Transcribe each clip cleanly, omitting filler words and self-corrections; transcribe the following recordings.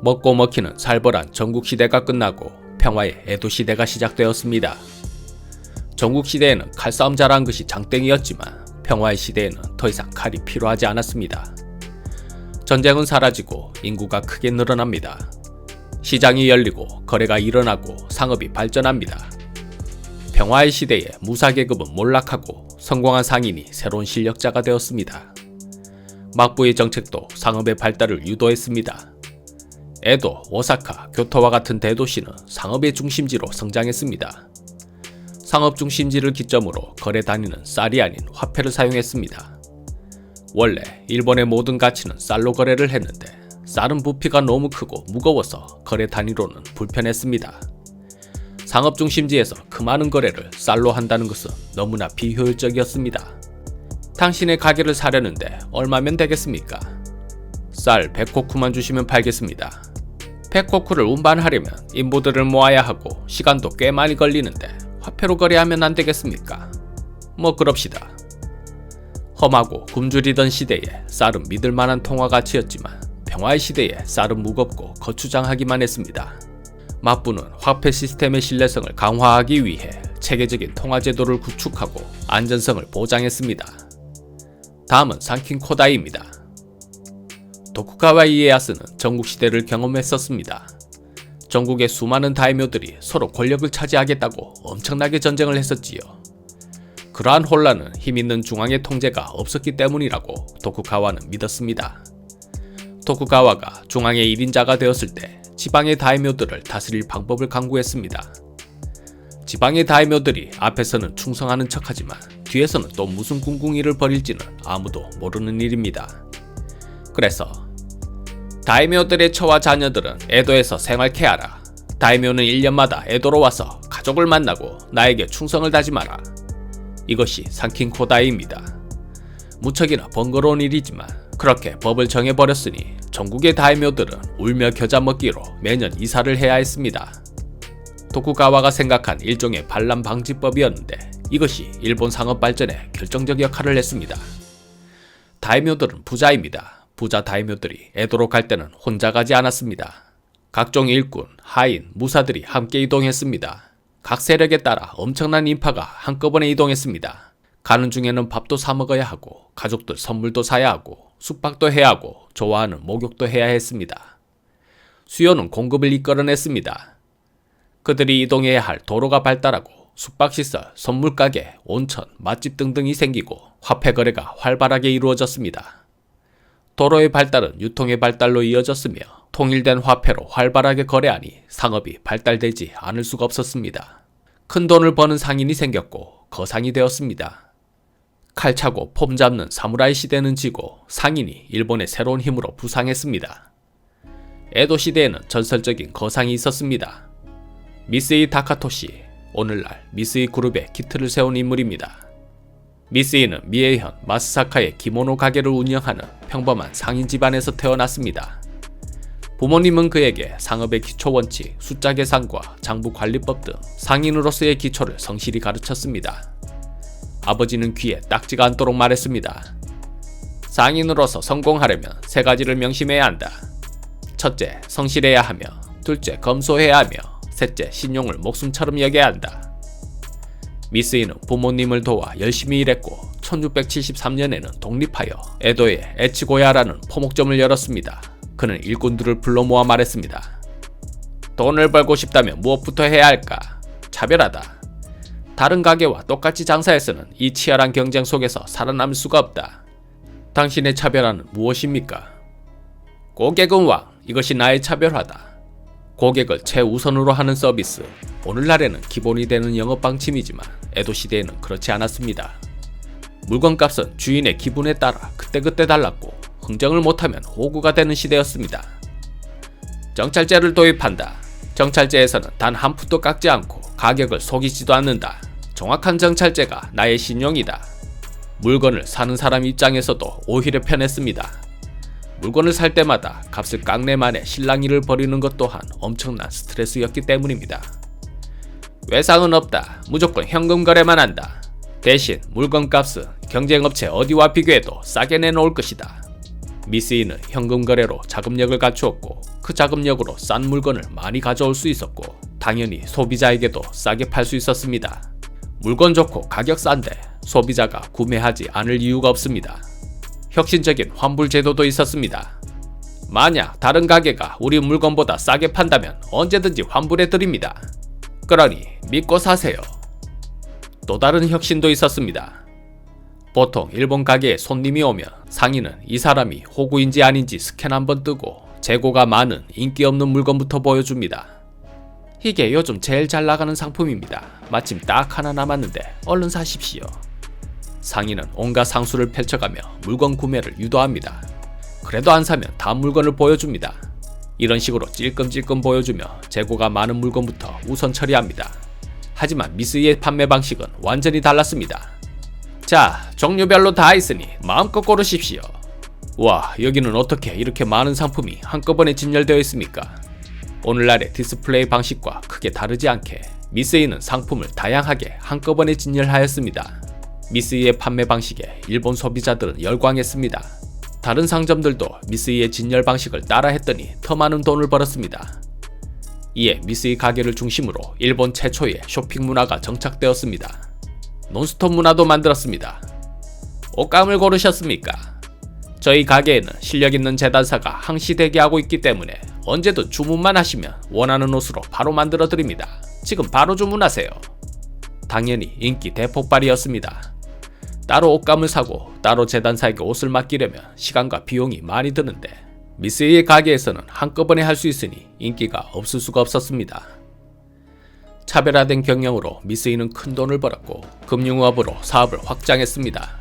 먹고 먹히는 살벌한 전국시대가 끝나고 평화의 에도시대가 시작되었습니다. 전국시대에는 칼싸움 잘한 것이 장땡이었지만 평화의 시대에는 더 이상 칼이 필요하지 않았습니다. 전쟁은 사라지고 인구가 크게 늘어납니다. 시장이 열리고 거래가 일어나고 상업이 발전합니다. 평화의 시대에 무사계급은 몰락하고 성공한 상인이 새로운 실력자가 되었습니다. 막부의 정책도 상업의 발달을 유도했습니다. 에도, 오사카, 교토와 같은 대도시는 상업의 중심지로 성장했습니다. 상업 중심지를 기점으로 거래 단위는 쌀이 아닌 화폐를 사용했습니다. 원래 일본의 모든 가치는 쌀로 거래를 했는데 쌀은 부피가 너무 크고 무거워서 거래 단위로는 불편했습니다. 상업 중심지에서 그 많은 거래를 쌀로 한다는 것은 너무나 비효율적이었습니다. 당신의 가게를 사려는데 얼마면 되겠습니까? 쌀 100코쿠만 주시면 팔겠습니다. 100코쿠를 운반하려면 인부들을 모아야 하고 시간도 꽤 많이 걸리는데 화폐로 거래하면 안 되겠습니까? 뭐 그럽시다. 험하고 굶주리던 시대에 쌀은 믿을만한 통화 가치였지만 평화의 시대에 쌀은 무겁고 거추장하기만 했습니다. 막부는 화폐 시스템의 신뢰성을 강화하기 위해 체계적인 통화 제도를 구축하고 안전성을 보장했습니다. 다음은 상킨 코다이입니다. 도쿠가와 이에야스는 전국시대를 경험했었습니다. 전국의 수많은 다이묘들이 서로 권력을 차지하겠다고 엄청나게 전쟁을 했었지요. 그러한 혼란은 힘있는 중앙의 통제가 없었기 때문이라고 도쿠가와는 믿었습니다. 도쿠가와가 중앙의 1인자가 되었을 때 지방의 다이묘들을 다스릴 방법을 강구했습니다. 지방의 다이묘들이 앞에서는 충성하는 척하지만 뒤에서는 또 무슨 꿍꿍이를 벌일지는 아무도 모르는 일입니다. 그래서 다이묘들의 처와 자녀들은 에도에서 생활케 하라. 다이묘는 1년마다 에도로 와서 가족을 만나고 나에게 충성을 다짐하라. 이것이 상킨 코다이입니다. 무척이나 번거로운 일이지만 그렇게 법을 정해버렸으니 전국의 다이묘들은 울며 겨자 먹기로 매년 이사를 해야 했습니다. 도쿠가와가 생각한 일종의 반란 방지법이었는데 이것이 일본 상업 발전에 결정적 역할을 했습니다. 다이묘들은 부자입니다. 부자 다이묘들이 에도로 갈 때는 혼자 가지 않았습니다. 각종 일꾼, 하인, 무사들이 함께 이동했습니다. 각 세력에 따라 엄청난 인파가 한꺼번에 이동했습니다. 가는 중에는 밥도 사 먹어야 하고 가족들 선물도 사야 하고 숙박도 해야 하고 좋아하는 목욕도 해야 했습니다. 수요는 공급을 이끌어냈습니다. 그들이 이동해야 할 도로가 발달하고 숙박시설, 선물가게, 온천, 맛집 등등이 생기고 화폐 거래가 활발하게 이루어졌습니다. 도로의 발달은 유통의 발달로 이어졌으며 통일된 화폐로 활발하게 거래하니 상업이 발달되지 않을 수가 없었습니다. 큰 돈을 버는 상인이 생겼고 거상이 되었습니다. 칼 차고 폼 잡는 사무라이 시대는 지고 상인이 일본의 새로운 힘으로 부상했습니다. 에도 시대에는 전설적인 거상이 있었습니다. 미쓰이 다카토시, 오늘날 미쓰이 그룹의 기틀을 세운 인물입니다. 미쓰이는 미에현 마스사카의 기모노 가게를 운영하는 평범한 상인 집안에서 태어났습니다. 부모님은 그에게 상업의 기초 원칙, 숫자 계산과 장부 관리법 등 상인으로서의 기초를 성실히 가르쳤습니다. 아버지는 귀에 딱지가 않도록 말했습니다. 상인으로서 성공하려면 세 가지를 명심해야 한다. 첫째, 성실해야 하며, 둘째, 검소해야 하며, 셋째, 신용을 목숨처럼 여겨야 한다. 미쓰이는 부모님을 도와 열심히 일했고 1673년에는 독립하여 에도에 에치고야라는 포목점을 열었습니다. 그는 일꾼들을 불러 모아 말했습니다. 돈을 벌고 싶다면 무엇부터 해야 할까? 차별하다. 다른 가게와 똑같이 장사해서는 이 치열한 경쟁 속에서 살아남을 수가 없다. 당신의 차별화는 무엇입니까? 고객은 왕, 이것이 나의 차별화다. 고객을 최우선으로 하는 서비스, 오늘날에는 기본이 되는 영업 방침이지만 에도 시대에는 그렇지 않았습니다. 물건값은 주인의 기분에 따라 그때그때 달랐고 흥정을 못하면 호구가 되는 시대였습니다. 정찰제를 도입한다. 정찰제에서는 단 한 푼도 깎지 않고 가격을 속이지도 않는다. 정확한 정찰제가 나의 신용이다. 물건을 사는 사람 입장에서도 오히려 편했습니다. 물건을 살 때마다 값을 깎내만에 실랑이를 벌이는 것 또한 엄청난 스트레스였기 때문입니다. 외상은 없다. 무조건 현금 거래만 한다. 대신 물건값은 경쟁업체 어디와 비교해도 싸게 내놓을 것이다. 미쓰이는 현금 거래로 자금력을 갖추었고 그 자금력으로 싼 물건을 많이 가져올 수 있었고 당연히 소비자에게도 싸게 팔 수 있었습니다. 물건 좋고 가격 싼데 소비자가 구매하지 않을 이유가 없습니다. 혁신적인 환불 제도도 있었습니다. 만약 다른 가게가 우리 물건보다 싸게 판다면 언제든지 환불해 드립니다. 그러니 믿고 사세요. 또 다른 혁신도 있었습니다. 보통 일본 가게에 손님이 오면 상인은 이 사람이 호구인지 아닌지 스캔 한번 뜨고 재고가 많은 인기 없는 물건부터 보여줍니다. 이게 요즘 제일 잘 나가는 상품입니다. 마침 딱 하나 남았는데 얼른 사십시오. 상인은 온갖 상수를 펼쳐가며 물건 구매를 유도합니다. 그래도 안 사면 다음 물건을 보여줍니다. 이런 식으로 찔끔찔끔 보여주며 재고가 많은 물건부터 우선 처리합니다. 하지만 미쓰이의 판매 방식은 완전히 달랐습니다. 자, 종류별로 다 있으니 마음껏 고르십시오. 와, 여기는 어떻게 이렇게 많은 상품이 한꺼번에 진열되어 있습니까? 오늘날의 디스플레이 방식과 크게 다르지 않게 미쓰이는 상품을 다양하게 한꺼번에 진열하였습니다. 미쓰이의 판매 방식에 일본 소비자들은 열광했습니다. 다른 상점들도 미쓰이의 진열 방식을 따라 했더니 더 많은 돈을 벌었습니다. 이에 미쓰이 가게를 중심으로 일본 최초의 쇼핑 문화가 정착되었습니다. 논스톱 문화도 만들었습니다. 옷감을 고르셨습니까? 저희 가게에는 실력 있는 재단사가 항시 대기하고 있기 때문에 언제든 주문만 하시면 원하는 옷으로 바로 만들어 드립니다. 지금 바로 주문하세요. 당연히 인기 대폭발이었습니다. 따로 옷감을 사고 따로 재단사에게 옷을 맡기려면 시간과 비용이 많이 드는데 미쓰이의 가게에서는 한꺼번에 할 수 있으니 인기가 없을 수가 없었습니다. 차별화된 경영으로 미쓰이는 큰 돈을 벌었고 금융업으로 사업을 확장했습니다.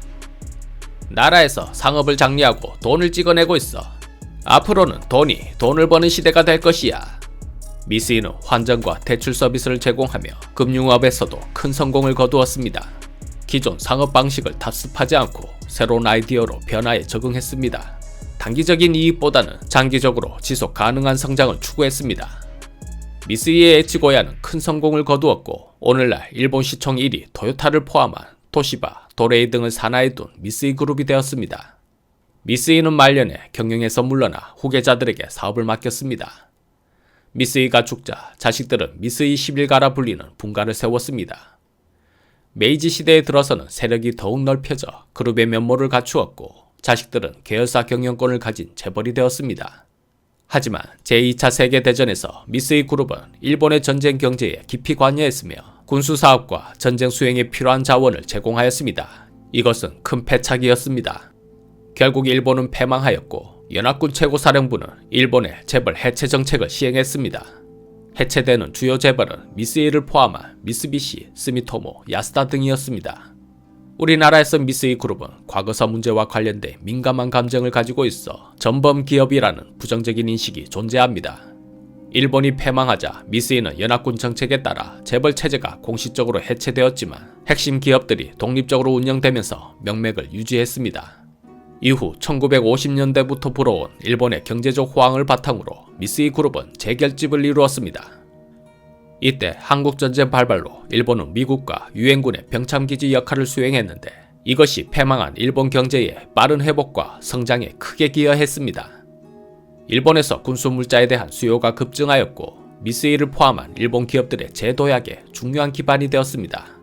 나라에서 상업을 장려하고 돈을 찍어내고 있어. 앞으로는 돈이 돈을 버는 시대가 될 것이야. 미쓰이는 환전과 대출 서비스를 제공하며 금융업에서도 큰 성공을 거두었습니다. 기존 상업 방식을 답습하지 않고 새로운 아이디어로 변화에 적응했습니다. 단기적인 이익보다는 장기적으로 지속 가능한 성장을 추구했습니다. 미쓰이의 에치고야는 큰 성공을 거두었고 오늘날 일본 시총 1위 토요타를 포함한 토시바, 도레이 등을 산하에 둔 미쓰이 그룹이 되었습니다. 미쓰이는 말년에 경영에서 물러나 후계자들에게 사업을 맡겼습니다. 미쓰이가 죽자 자식들은 미쓰이 11가라 불리는 분가를 세웠습니다. 메이지 시대에 들어서는 세력이 더욱 넓혀져 그룹의 면모를 갖추었고 자식들은 계열사 경영권을 가진 재벌이 되었습니다. 하지만 제2차 세계대전에서 미쓰이 그룹은 일본의 전쟁 경제에 깊이 관여했으며 군수사업과 전쟁 수행에 필요한 자원을 제공하였습니다. 이것은 큰 패착이었습니다. 결국 일본은 패망하였고 연합군 최고사령부는 일본의 재벌 해체 정책을 시행했습니다. 해체되는 주요 재벌은 미쓰이를 포함한 미쓰비시, 스미토모, 야스다 등이었습니다. 우리나라에서 미쓰이 그룹은 과거사 문제와 관련된 민감한 감정을 가지고 있어 전범 기업이라는 부정적인 인식이 존재합니다. 일본이 패망하자 미쓰이는 연합군 정책에 따라 재벌 체제가 공식적으로 해체되었지만 핵심 기업들이 독립적으로 운영되면서 명맥을 유지했습니다. 이후 1950년대부터 불어온 일본의 경제적 호황을 바탕으로 미쓰이 그룹은 재결집을 이루었습니다. 이때 한국전쟁 발발로 일본은 미국과 유엔군의 병참기지 역할을 수행했는데 이것이 패망한 일본 경제의 빠른 회복과 성장에 크게 기여했습니다. 일본에서 군수물자에 대한 수요가 급증하였고 미쓰이를 포함한 일본 기업들의 재도약에 중요한 기반이 되었습니다.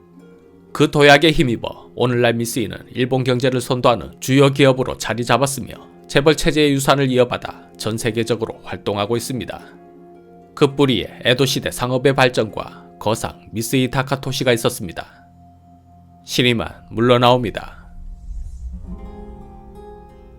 그 도약에 힘입어 오늘날 미쓰이는 일본 경제를 선도하는 주요 기업으로 자리 잡았으며 재벌 체제의 유산을 이어받아 전 세계적으로 활동하고 있습니다. 그 뿌리에 에도시대 상업의 발전과 거상 미쓰이 타카토시가 있었습니다. 신이만 물러나옵니다.